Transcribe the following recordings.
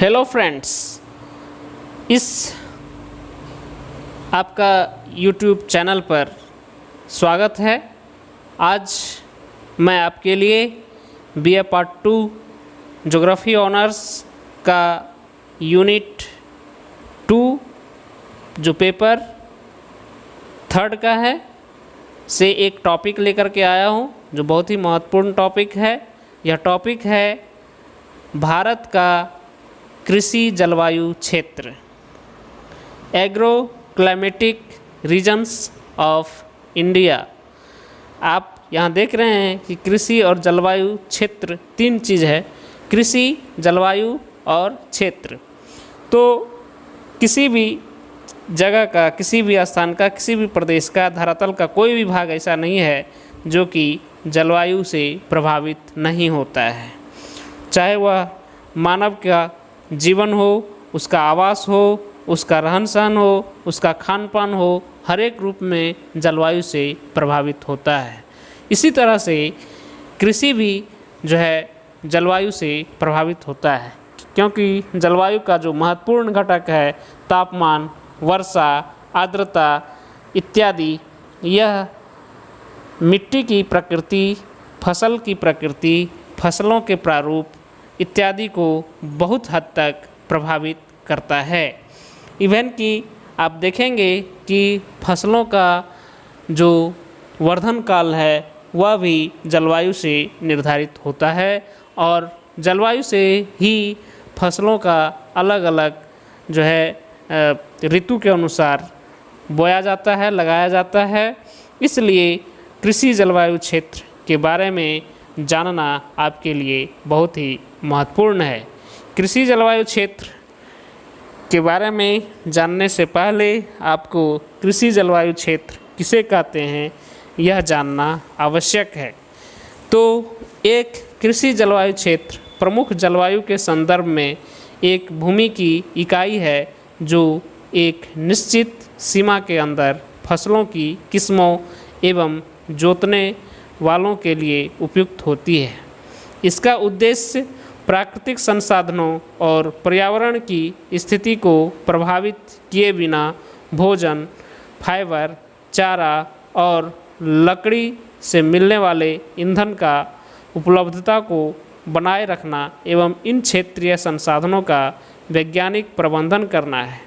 Hello friends, इस आपका YouTube channel पर स्वागत है। आज मैं आपके लिए बीए पार्ट 2 ज्योग्राफी ऑनर्स का यूनिट 2 जो पेपर 3 का है से एक टॉपिक लेकर के आया हूँ जो बहुत ही महत्वपूर्ण टॉपिक है। यह टॉपिक है भारत का कृषि जलवायु क्षेत्र, agro climatic regions of India. आप यहाँ देख रहे हैं कि कृषि और जलवायु क्षेत्र 3 चीज़ है, कृषि, जलवायु और क्षेत्र। तो किसी भी जगह का, किसी भी स्थान का, किसी भी प्रदेश का, धरातल का कोई भी भाग ऐसा नहीं है जो कि जलवायु से प्रभावित नहीं होता है। चाहे वह मानव का जीवन हो, उसका आवास हो, उसका रहन सहन हो, उसका खान पान हो, हर एक रूप में जलवायु से प्रभावित होता है। इसी तरह से कृषि भी जो है जलवायु से प्रभावित होता है, क्योंकि जलवायु का जो महत्वपूर्ण घटक है तापमान, वर्षा, आर्द्रता इत्यादि, यह मिट्टी की प्रकृति, फसल की प्रकृति, फसलों के प्रारूप इत्यादि को बहुत हद तक प्रभावित करता है। इवन कि आप देखेंगे कि फसलों का जो वर्धन काल है वह भी जलवायु से निर्धारित होता है और जलवायु से ही फसलों का अलग अलग जो है ऋतु के अनुसार बोया जाता है, लगाया जाता है। इसलिए कृषि जलवायु क्षेत्र के बारे में जानना आपके लिए बहुत ही महत्वपूर्ण है। कृषि जलवायु क्षेत्र के बारे में जानने से पहले आपको कृषि जलवायु क्षेत्र किसे कहते हैं यह जानना आवश्यक है। तो एक कृषि जलवायु क्षेत्र प्रमुख जलवायु के संदर्भ में एक भूमि की इकाई है जो एक निश्चित सीमा के अंदर फसलों की किस्मों एवं जोतने वालों के लिए उपयुक्त होती है। इसका उद्देश्य प्राकृतिक संसाधनों और पर्यावरण की स्थिति को प्रभावित किए बिना भोजन, फाइबर, चारा और लकड़ी से मिलने वाले ईंधन का उपलब्धता को बनाए रखना एवं इन क्षेत्रीय संसाधनों का वैज्ञानिक प्रबंधन करना है।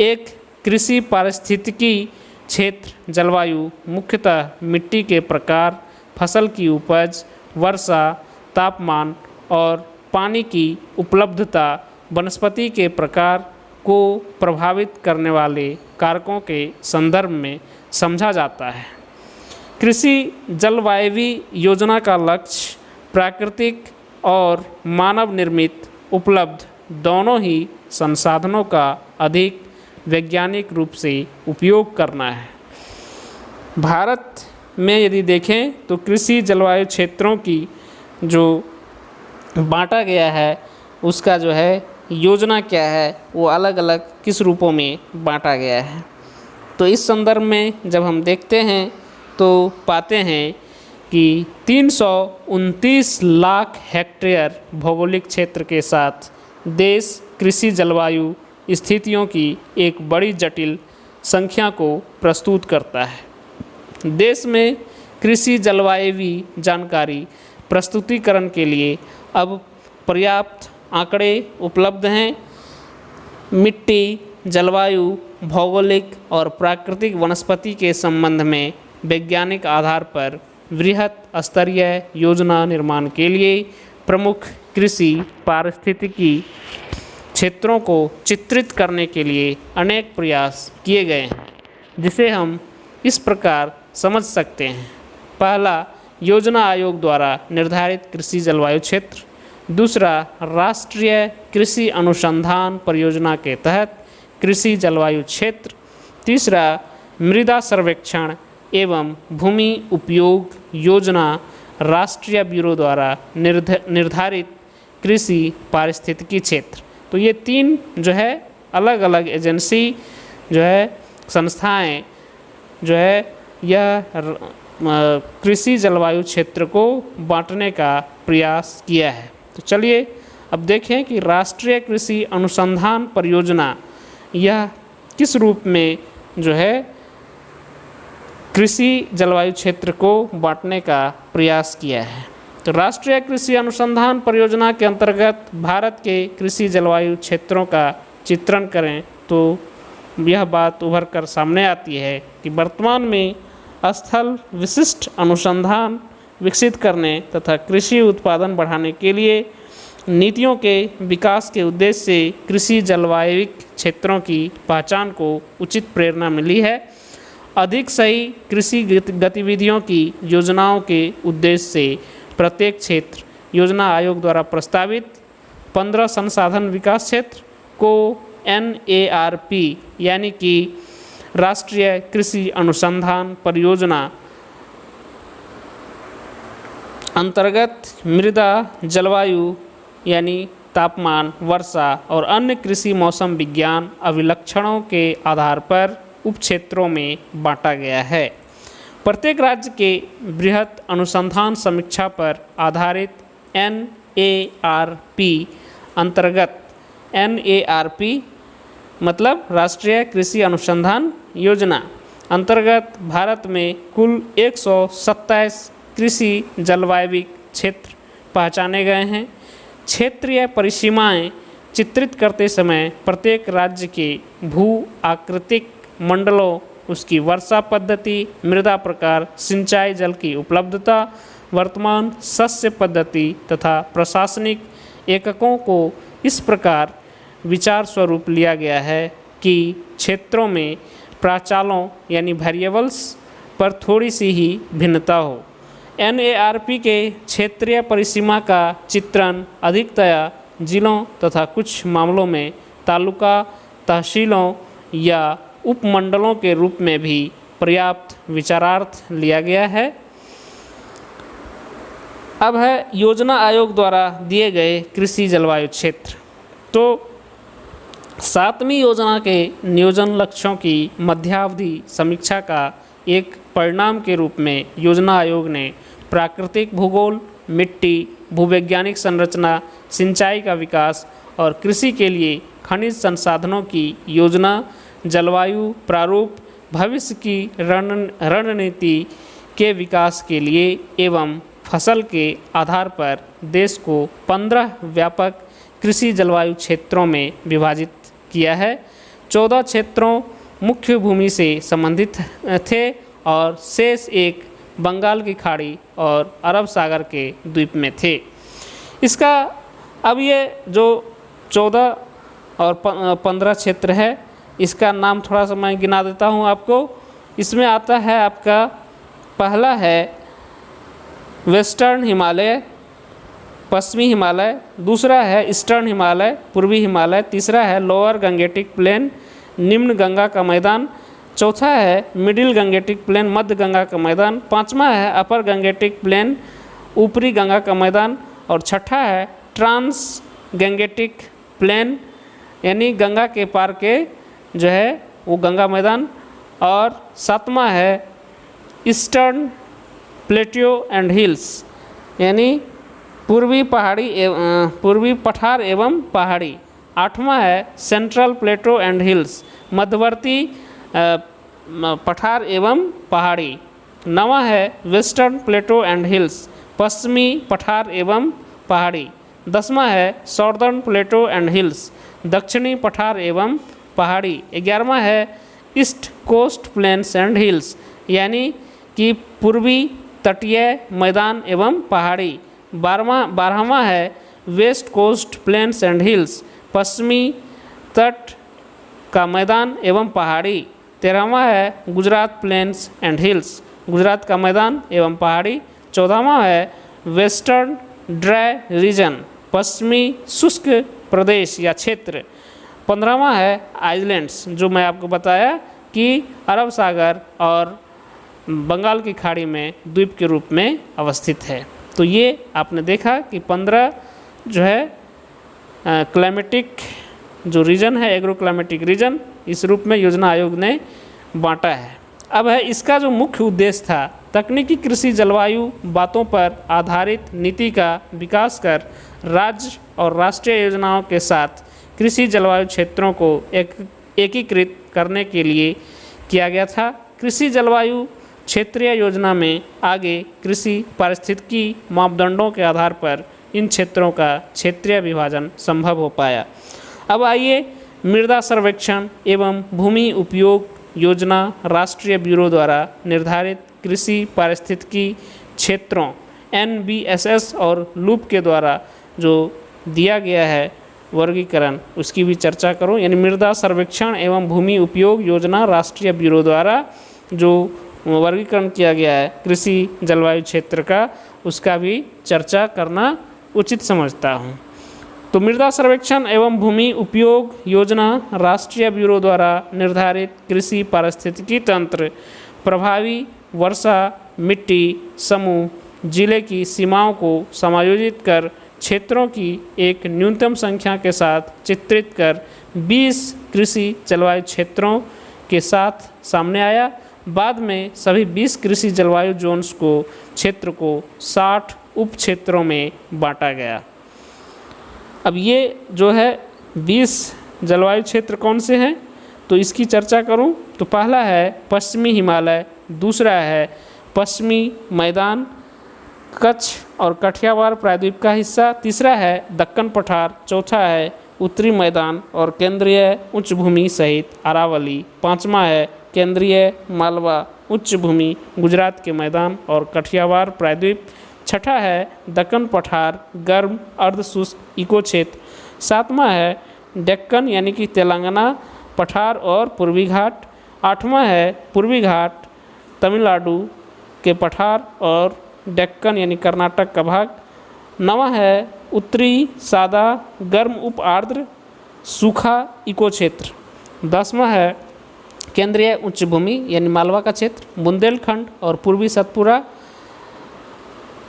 एक कृषि पारिस्थितिकी क्षेत्र जलवायु मुख्यतः मिट्टी के प्रकार, फसल की उपज, वर्षा, तापमान और पानी की उपलब्धता, वनस्पति के प्रकार को प्रभावित करने वाले कारकों के संदर्भ में समझा जाता है। कृषि जलवायवीय योजना का लक्ष्य प्राकृतिक और मानव निर्मित उपलब्ध दोनों ही संसाधनों का अधिक वैज्ञानिक रूप से उपयोग करना है। भारत में यदि देखें तो कृषि जलवायु क्षेत्रों की जो बांटा गया है उसका जो है योजना क्या है, वो अलग अलग किस रूपों में बांटा गया है। तो इस संदर्भ में जब हम देखते हैं तो पाते हैं कि 329 लाख हेक्टेयर भौगोलिक क्षेत्र के साथ देश कृषि जलवायु स्थितियों की एक बड़ी जटिल संख्या को प्रस्तुत करता है। देश में कृषि जलवायवी जानकारी प्रस्तुतिकरण के लिए अब पर्याप्त आंकड़े उपलब्ध हैं। मिट्टी, जलवायु, भौगोलिक और प्राकृतिक वनस्पति के संबंध में वैज्ञानिक आधार पर वृहत स्तरीय योजना निर्माण के लिए प्रमुख कृषि पारिस्थितिकी क्षेत्रों को चित्रित करने के लिए अनेक प्रयास किए गए हैं, जिसे हम इस प्रकार समझ सकते हैं। पहला, योजना आयोग द्वारा निर्धारित कृषि जलवायु क्षेत्र। दूसरा, राष्ट्रीय कृषि अनुसंधान परियोजना के तहत कृषि जलवायु क्षेत्र। तीसरा, मृदा सर्वेक्षण एवं भूमि उपयोग योजना राष्ट्रीय ब्यूरो द्वारा निर्धारित कृषि पारिस्थितिकी क्षेत्र। तो ये 3 जो है अलग अलग एजेंसी जो है, संस्थाएं जो है, यह कृषि जलवायु क्षेत्र को बांटने का प्रयास किया है। तो चलिए अब देखें कि राष्ट्रीय कृषि अनुसंधान परियोजना यह किस रूप में जो है कृषि जलवायु क्षेत्र को बांटने का प्रयास किया है। तो राष्ट्रीय कृषि अनुसंधान परियोजना के अंतर्गत भारत के कृषि जलवायु क्षेत्रों का चित्रण करें तो यह बात उभर कर सामने आती है कि वर्तमान में स्थल विशिष्ट अनुसंधान विकसित करने तथा कृषि उत्पादन बढ़ाने के लिए नीतियों के विकास के उद्देश्य से कृषि जलवायु क्षेत्रों की पहचान को उचित प्रेरणा मिली है। अधिक सही कृषि गतिविधियों की योजनाओं के उद्देश्य से प्रत्येक क्षेत्र योजना आयोग द्वारा प्रस्तावित 15 संसाधन विकास क्षेत्र को NARP यानी कि राष्ट्रीय कृषि अनुसंधान परियोजना अंतर्गत मृदा, जलवायु यानी तापमान, वर्षा और अन्य कृषि मौसम विज्ञान अभिलक्षणों के आधार पर उप क्षेत्रों में बांटा गया है। प्रत्येक राज्य के बृहत अनुसंधान समीक्षा पर आधारित NARP अंतर्गत NARP मतलब राष्ट्रीय कृषि अनुसंधान योजना अंतर्गत भारत में कुल 127 कृषि जलवायु क्षेत्र पहचाने गए हैं। क्षेत्रीय परिसीमाएं चित्रित करते समय प्रत्येक राज्य के भू आकृतिक मंडलों, उसकी वर्षा पद्धति, मृदा प्रकार, सिंचाई जल की उपलब्धता, वर्तमान शस्य पद्धति तथा प्रशासनिक एककों को इस प्रकार विचार स्वरूप लिया गया है कि क्षेत्रों में प्राचालों यानी वेरिएबल्स पर थोड़ी सी ही भिन्नता हो। NARP के क्षेत्रीय परिसीमा का चित्रण अधिकतया जिलों तथा कुछ मामलों में तालुका, तहसीलों या उपमंडलों के रूप में भी पर्याप्त विचारार्थ लिया गया है। अब है योजना आयोग द्वारा दिए गए कृषि जलवायु क्षेत्र। तो 7वीं योजना के नियोजन लक्ष्यों की मध्यावधि समीक्षा का एक परिणाम के रूप में योजना आयोग ने प्राकृतिक भूगोल, मिट्टी, भूवैज्ञानिक संरचना, सिंचाई का विकास और कृषि के लिए खनिज संसाधनों की योजना, जलवायु प्रारूप, भविष्य की रणनीति के विकास के लिए एवं फसल के आधार पर देश को 15 व्यापक कृषि जलवायु क्षेत्रों में विभाजित किया है। 14 क्षेत्रों मुख्य भूमि से संबंधित थे और शेष एक बंगाल की खाड़ी और अरब सागर के द्वीप में थे। इसका अब ये जो 14 और 15 क्षेत्र है, इसका नाम थोड़ा सा मैं गिना देता हूँ आपको। इसमें आता है आपका पहला है वेस्टर्न हिमालय, पश्चिमी हिमालय, दूसरा है ईस्टर्न हिमालय, पूर्वी हिमालय, तीसरा है लोअर गंगेटिक प्लेन, निम्न गंगा का मैदान, चौथा है मिडिल गंगेटिक प्लेन, मध्य गंगा का मैदान, पांचवा है अपर गंगेटिक प्लेन, ऊपरी गंगा का मैदान और छठा है ट्रांस गंगेटिक प्लेन यानी गंगा के पार के जो है वो गंगा मैदान, और सातवां है ईस्टर्न प्लेट्यू एंड हिल्स यानी पूर्वी पठार एवं पहाड़ी। आठवां है सेंट्रल प्लेटो एंड हिल्स, मध्यवर्ती पठार एवं पहाड़ी। नवा है वेस्टर्न प्लेटो एंड हिल्स, पश्चिमी पठार एवं पहाड़ी। 10वां है सॉर्दर्न प्लेटो एंड हिल्स, दक्षिणी पठार एवं पहाड़ी। 11वां है east coast plains and hills यानी कि पूर्वी तटीय मैदान एवं पहाड़ी। 12वां है west coast plains and hills, पश्चिमी तट का मैदान एवं पहाड़ी। 13वां है Gujarat plains and hills, Gujarat का मैदान एवं पहाड़ी। 14वां है वेस्टर्न ड्राई रीजन, पश्चिमी शुष्क प्रदेश या क्षेत्र। 15वां है आइलैंड्स, जो मैं आपको बताया कि अरब सागर और बंगाल की खाड़ी में द्वीप के रूप में अवस्थित है। तो ये आपने देखा कि 15 जो है क्लाइमेटिक जो रीजन है, एग्रो क्लाइमेटिक रीजन, इस रूप में योजना आयोग ने बांटा है। अब है इसका जो मुख्य उद्देश्य था, तकनीकी कृषि जलवायु बातों पर आधारित नीति का विकास कर राज्य और राष्ट्रीय योजनाओं के साथ कृषि जलवायु क्षेत्रों को एकीकृत करने के लिए किया गया था। कृषि जलवायु क्षेत्रीय योजना में आगे कृषि पारिस्थितिकी मापदंडों के आधार पर इन क्षेत्रों का क्षेत्रीय विभाजन संभव हो पाया। अब आइए मृदा सर्वेक्षण एवं भूमि उपयोग योजना राष्ट्रीय ब्यूरो द्वारा निर्धारित कृषि पारिस्थितिकी क्षेत्रों NBSS और लूप के द्वारा जो दिया गया है वर्गीकरण, उसकी भी चर्चा करूं। यानी मृदा सर्वेक्षण एवं भूमि उपयोग योजना राष्ट्रीय ब्यूरो द्वारा जो वर्गीकरण किया गया है कृषि जलवायु क्षेत्र का, उसका भी चर्चा करना उचित समझता हूं। तो मृदा सर्वेक्षण एवं भूमि उपयोग योजना राष्ट्रीय ब्यूरो द्वारा निर्धारित कृषि पारिस्थितिकी तंत्र प्रभावी वर्षा मिट्टी समूह जिले की सीमाओं को समायोजित कर क्षेत्रों की एक न्यूनतम संख्या के साथ चित्रित कर 20 कृषि जलवायु क्षेत्रों के साथ सामने आया। बाद में सभी 20 कृषि जलवायु जोन्स को क्षेत्र को 60 उप क्षेत्रों में बांटा गया। अब ये जो है 20 जलवायु क्षेत्र कौन से हैं, तो इसकी चर्चा करूं तो पहला है पश्चिमी हिमालय, दूसरा है पश्चिमी मैदान कच्छ और कठियावाड़ प्रायद्वीप का हिस्सा, तीसरा है दक्कन पठार, चौथा है उत्तरी मैदान और केंद्रीय उच्च भूमि सहित अरावली, पांचवा है केंद्रीय मालवा उच्च भूमि गुजरात के मैदान और कठियावाड़ प्रायद्वीप, छठा है दक्कन पठार गर्म अर्धशुष्क इको क्षेत्र, सातवां है डेक्कन यानी कि तेलंगाना पठार और पूर्वी घाट, आठवां है पूर्वी घाट तमिलनाडु के पठार और डेक्कन यानी कर्नाटक का भाग, नवा है उत्तरी सादा गर्म उप आर्द्र सूखा इको क्षेत्र, 10वां है केंद्रीय उच्च भूमि यानी मालवा का क्षेत्र, बुंदेलखंड और पूर्वी सतपुरा,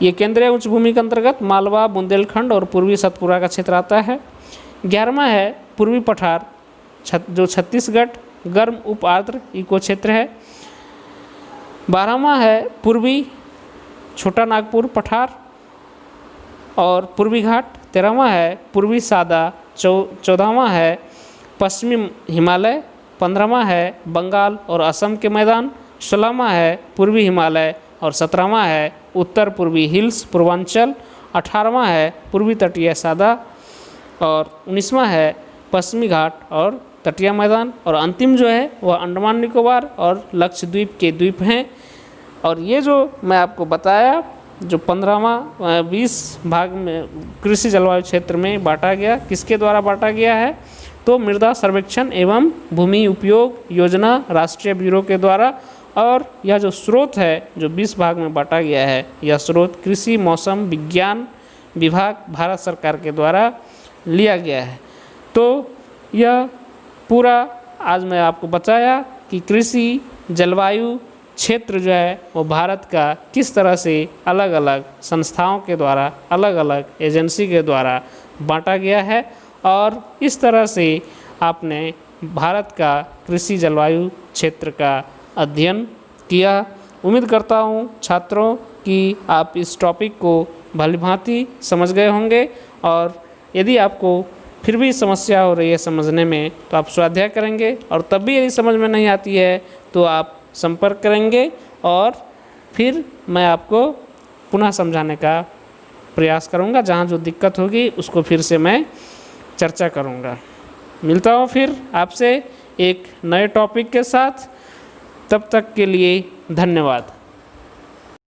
ये केंद्रीय उच्च भूमि के अंतर्गत मालवा बुंदेलखंड और पूर्वी सतपुरा का क्षेत्र आता है। 11वां है पूर्वी पठार जो छत्तीसगढ़ गर्म उप आर्द्र इको क्षेत्र है, 12वां है पूर्वी छोटा नागपुर पठार और पूर्वी घाट, 13वां है पूर्वी सादा, 14वां है पश्चिमी हिमालय, 15वां है बंगाल और असम के मैदान, 16वां है पूर्वी हिमालय और 17वां है उत्तर पूर्वी हिल्स पूर्वांचल, 18वां है पूर्वी तटीय सादा और 19वां है पश्चिमी घाट और तटीय मैदान, और अंतिम जो है वह अंडमान निकोबार और लक्षद्वीप के द्वीप हैं। और ये जो मैं आपको बताया जो 15वां 20 भाग में कृषि जलवायु क्षेत्र में बांटा गया, किसके द्वारा बांटा गया है, तो मृदा सर्वेक्षण एवं भूमि उपयोग योजना राष्ट्रीय ब्यूरो के द्वारा। और यह जो स्रोत है जो 20 भाग में बांटा गया है, यह स्रोत कृषि मौसम विज्ञान विभाग भारत सरकार के द्वारा लिया गया है। तो यह पूरा आज मैं आपको बताया कि कृषि जलवायु क्षेत्र जो है वो भारत का किस तरह से अलग अलग संस्थाओं के द्वारा अलग अलग एजेंसी के द्वारा बांटा गया है, और इस तरह से आपने भारत का कृषि जलवायु क्षेत्र का अध्ययन किया। उम्मीद करता हूँ छात्रों कि आप इस टॉपिक को भलीभांति समझ गए होंगे, और यदि आपको फिर भी समस्या हो रही है समझने में तो आप स्वाध्याय करेंगे, और तब भी यदि समझ में नहीं आती है तो आप संपर्क करेंगे और फिर मैं आपको पुनः समझाने का प्रयास करूंगा। जहां जो दिक्कत होगी उसको फिर से मैं चर्चा करूंगा। मिलता हूं फिर आपसे एक नए टॉपिक के साथ, तब तक के लिए धन्यवाद।